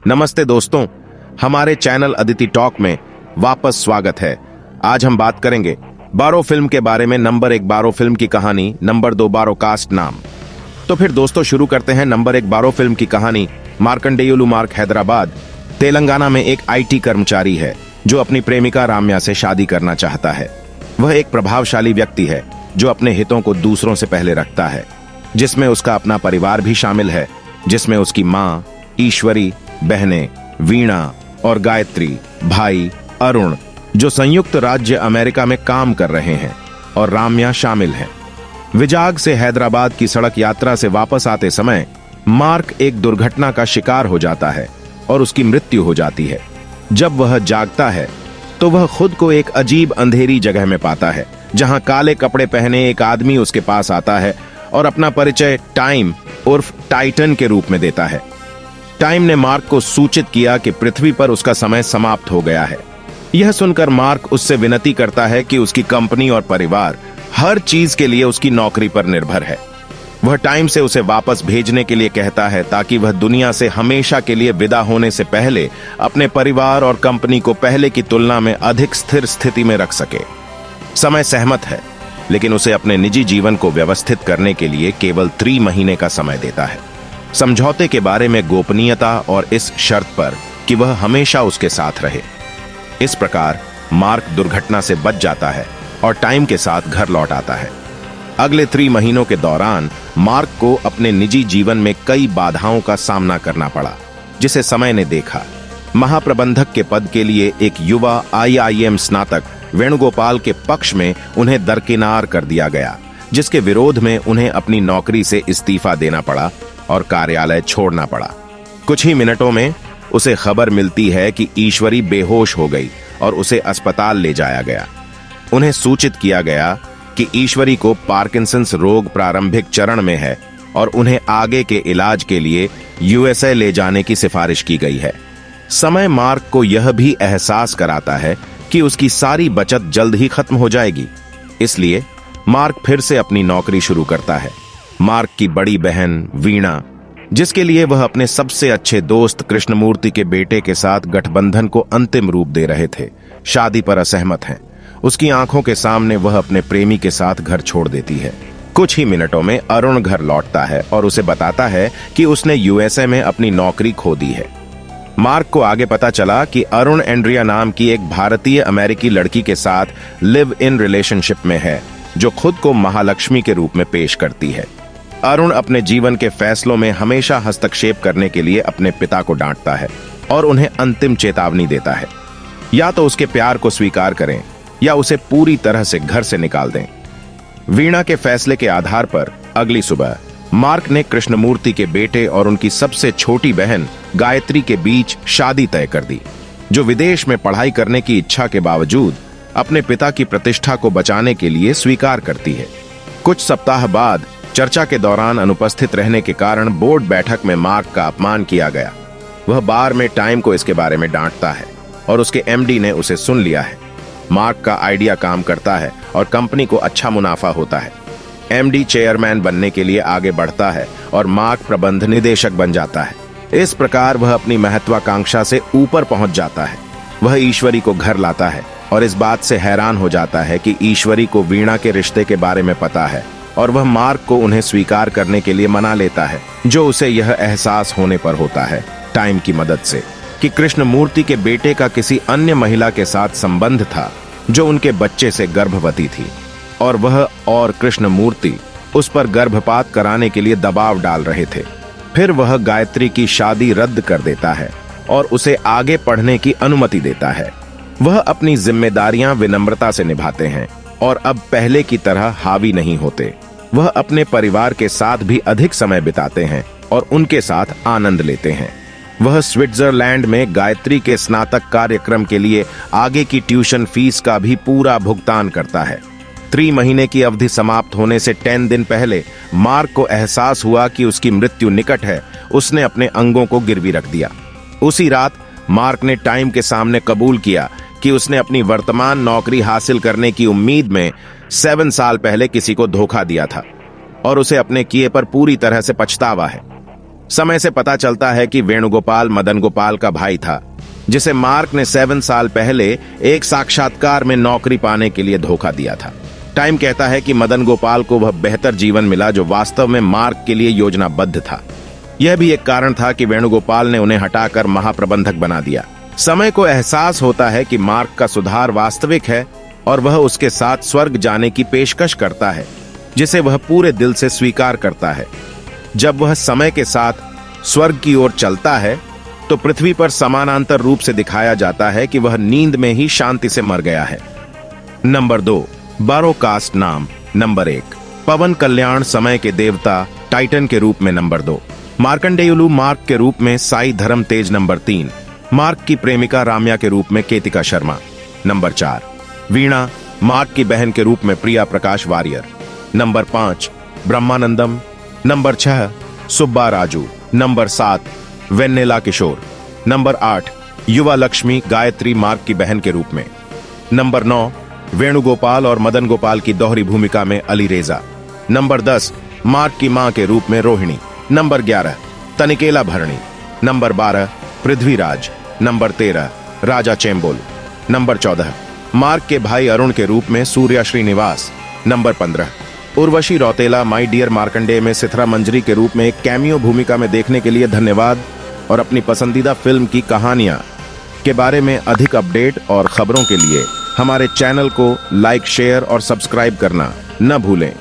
नमस्ते दोस्तों, हमारे चैनल अदिति टॉक में वापस स्वागत है। आज हम बात करेंगे बारो फिल्म के बारे में। नंबर 1 बारो फिल्म की कहानी, नंबर 2 बारो कास्ट नाम। तो फिर दोस्तों शुरू करते हैं। नंबर 1 बारो फिल्म की कहानी। मार्कंडेयुलु मार्क हैदराबाद, तेलंगाना में एक IT कर्मचारी है जो अपनी प्रेमिका राम्या से शादी करना चाहता है। वह एक प्रभावशाली व्यक्ति है जो अपने हितों को दूसरों से पहले रखता है, जिसमें उसका अपना परिवार भी शामिल है, जिसमें उसकी माँ ईश्वरी, बहनें वीणा और गायत्री, भाई अरुण जो संयुक्त राज्य अमेरिका में काम कर रहे हैं, और राम्या शामिल है। विजाग से हैदराबाद की सड़क यात्रा से वापस आते समय मार्क एक दुर्घटना का शिकार हो जाता है और उसकी मृत्यु हो जाती है। जब वह जागता है तो वह खुद को एक अजीब अंधेरी जगह में पाता है, जहां काले कपड़े पहने एक आदमी उसके पास आता है और अपना परिचय टाइम उर्फ टाइटन के रूप में देता है। टाइम ने मार्क को सूचित किया कि पृथ्वी पर उसका समय समाप्त हो गया है। यह सुनकर मार्क उससे विनती करता है कि उसकी कंपनी और परिवार हर चीज के लिए उसकी नौकरी पर निर्भर है। वह टाइम से उसे वापस भेजने के लिए कहता है ताकि वह दुनिया से हमेशा के लिए विदा होने से पहले अपने परिवार और कंपनी को पहले की तुलना में अधिक स्थिर स्थिति में रख सके। समय सहमत है, लेकिन उसे अपने निजी जीवन को व्यवस्थित करने के लिए केवल 3 महीने का समय देता है, समझौते के बारे में गोपनीयता और इस शर्त पर कि वह हमेशा उसके साथ रहे। इस प्रकार मार्क दुर्घटना से बच जाता है और टाइम के साथ घर लौट आता है। अगले 3 महीनों के दौरान मार्क को अपने निजी जीवन में कई बाधाओं का सामना करना पड़ा, जिसे समय ने देखा। महाप्रबंधक के पद के लिए एक युवा IIM स्नातक वेणुगोपाल के पक्ष में उन्हें दरकिनार कर दिया गया, जिसके विरोध में उन्हें अपनी नौकरी से इस्तीफा देना पड़ा और कार्यालय छोड़ना पड़ा। कुछ ही मिनटों में उसे खबर मिलती है कि ईश्वरी बेहोश हो गई और उसे अस्पताल ले जाया गया। उन्हें सूचित किया गया कि ईश्वरी को पार्किंसंस रोग प्रारंभिक चरण में है और उन्हें आगे के इलाज के लिए USA ले जाने की सिफारिश की गई है। समय मार्क को यह भी एहसास कराता है कि उसकी सारी बचत जल्द ही खत्म हो जाएगी। इसलिए मार्क फिर से अपनी नौकरी शुरू करता है। मार्क की बड़ी बहन वीणा, जिसके लिए वह अपने सबसे अच्छे दोस्त कृष्णमूर्ति के बेटे के साथ गठबंधन को अंतिम रूप दे रहे थे, शादी पर असहमत हैं। उसकी आंखों के सामने वह अपने प्रेमी के साथ घर छोड़ देती है। कुछ ही मिनटों में अरुण घर लौटता है और उसे बताता है कि उसने USA में अपनी नौकरी खो दी है। मार्क को आगे पता चला कि अरुण एंड्रिया नाम की एक भारतीय अमेरिकी लड़की के साथ लिव इन रिलेशनशिप में है, जो खुद को महालक्ष्मी के रूप में पेश करती है। अरुण अपने जीवन के फैसलों में हमेशा हस्तक्षेप करने के लिए अपने पिता को डांटता है और उन्हें अंतिम चेतावनी देता है, या तो उसके प्यार को स्वीकार करें या उसे पूरी तरह से घर से निकाल दें। वीणा के फैसले के आधार पर अगली सुबह मार्क ने कृष्णमूर्ति के बेटे और उनकी सबसे छोटी बहन गायत्री के बीच शादी तय कर दी, जो विदेश में पढ़ाई करने की इच्छा के बावजूद अपने पिता की प्रतिष्ठा को बचाने के लिए स्वीकार करती है। कुछ सप्ताह बाद चर्चा के दौरान अनुपस्थित रहने के कारण बोर्ड बैठक में मार्क का अपमान किया गया। वह बार में टाइम को इसके बारे में डांटता है और उसके MD ने उसे सुन लिया है। मार्क का आइडिया काम करता है और कंपनी को अच्छा मुनाफा होता है। MD चेयरमैन बनने के लिए आगे बढ़ता है और मार्क प्रबंध निदेशक बन जाता है। इस प्रकार वह अपनी महत्वाकांक्षा से ऊपर पहुंच जाता है। वह ईश्वरी को घर लाता है और इस बात से हैरान हो जाता है कि ईश्वरी को वीणा के रिश्ते के बारे में पता है, और वह मार्क को उन्हें स्वीकार करने के लिए मना लेता है, जो उसे यह एहसास होने पर होता है टाइम की मदद से कि कृष्णमूर्ति के बेटे का किसी अन्य महिला के साथ संबंध था जो उनके बच्चे से गर्भवती थी, और वह और कृष्णमूर्ति उस पर गर्भपात कराने के लिए दबाव डाल रहे थे। फिर वह गायत्री की शादी रद्द कर देता है और उसे आगे पढ़ने की अनुमति देता है। वह अपनी जिम्मेदारियां विनम्रता से निभाते हैं और अब पहले की तरह हावी नहीं होते। वह अपने परिवार के साथ भी अधिक समय बिताते हैं और उनके साथ आनंद लेते हैं। वह स्विट्जरलैंड में गायत्री के स्नातक कार्यक्रम के लिए आगे की ट्यूशन फीस का भी पूरा भुगतान करता है। 3 महीने की अवधि समाप्त होने से 10 दिन पहले मार्क को एहसास हुआ कि उसकी मृत्यु निकट है। उसने अपने अंगों को गिरवी रख दिया। उसी रात मार्क ने टाइम के सामने कबूल किया कि उसने अपनी वर्तमान नौकरी हासिल करने की उम्मीद में 7 साल पहले किसी को धोखा दिया था और उसे अपने किए पर पूरी तरह से पछतावा है। समय से पता चलता है कि वेणुगोपाल मदन गोपाल का भाई था, जिसे मार्क ने 7 साल पहले एक साक्षात्कार में नौकरी पाने के लिए धोखा दिया था। टाइम कहता है कि मदन गोपाल को वह बेहतर जीवन मिला जो वास्तव में मार्क के लिए योजनाबद्ध था। यह भी एक कारण था कि वेणुगोपाल ने उन्हें हटाकर महाप्रबंधक बना दिया। समय को एहसास होता है कि मार्क का सुधार वास्तविक है और वह उसके साथ स्वर्ग जाने की पेशकश करता है, जिसे वह पूरे दिल से स्वीकार करता है। जब वह समय के साथ स्वर्ग की ओर चलता है तो पृथ्वी पर समानांतर रूप से दिखाया जाता है कि वह नींद में ही शांति से मर गया है। नंबर 2, बारो कास्ट नाम। नंबर 1, पवन कल्याण समय के देवता टाइटन के रूप में। नंबर 2, मार्कंडेयुलु मार्क के रूप में साई धर्म तेज। नंबर 3, मार्क की प्रेमिका राम्या के रूप में केतिका शर्मा। नंबर 4, वीणा मार्क की बहन के रूप में Priya Prakash Varrier. Number 5, Brahmanandam. Number 6, Subba Raju. Number 7, Vennela Kishore. Number 8, Yuva Lakshmi Gayatri mark की बहन के रूप में। नंबर 9, वेणुगोपाल और मदन गोपाल की दोहरी भूमिका में अली रेजा। नंबर 10, मार्क की मां के रूप में Rohini. Number 11, Tanikella Bharani. Number 12, Prithviraj. Number 13, Raja Chembol. Number 14, Mark के भाई अरुण के रूप में Surya Srinivas. Number 15, Urvashi Rautela my dear Markandeya में सिथरा मंजरी के रूप में एक कैमियो भूमिका में देखने के लिए धन्यवाद। और अपनी पसंदीदा फिल्म की कहानियां के बारे में अधिक अपडेट और खबरों के लिए हमारे चैनल को लाइक, शेयर और सब्सक्राइब करना न भूलें।